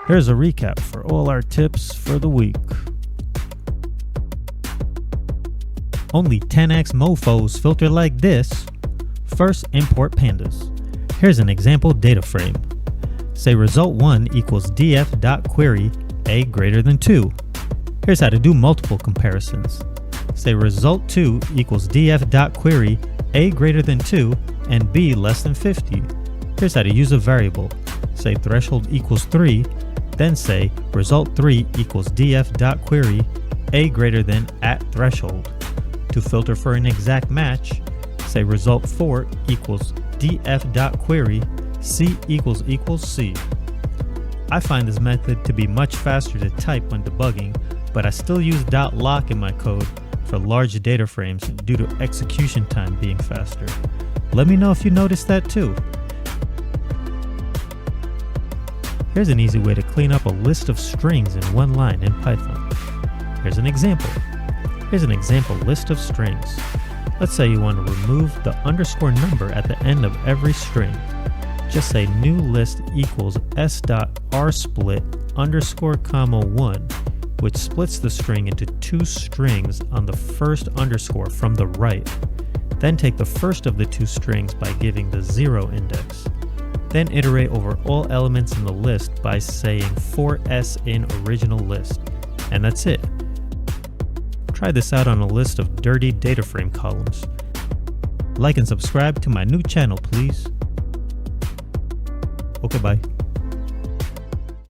Here's a recap for all our tips for the week. Only 10x mofos filter like this. First, import pandas. Here's an example data frame. Say result1 equals df.query a greater than 2. Here's how to do multiple comparisons. Say result2 equals df.query a greater than 2 and b less than 50. Here's how to use a variable. Say threshold equals 3, then say result3 equals df.query a greater than @threshold. To filter for an exact match, say result4 equals df.query c equals c. I find this method to be much faster to type when debugging, but I still use .lock in my code for large data frames due to execution time being faster. Let me know if you noticed that too. Here's an easy way to clean up a list of strings in one line in Python. Here's an example. Here's an example list of strings. Let's say you want to remove the underscore number at the end of every string. Just say new list equals s.rsplit underscore comma 1, which splits the string into two strings on the first underscore from the right. Then take the first of the two strings by giving the 0 index. Then iterate over all elements in the list by saying for s in original list. And that's it. Try this out on a list of dirty DataFrame columns. Like and subscribe to my new channel, please. Okay, bye.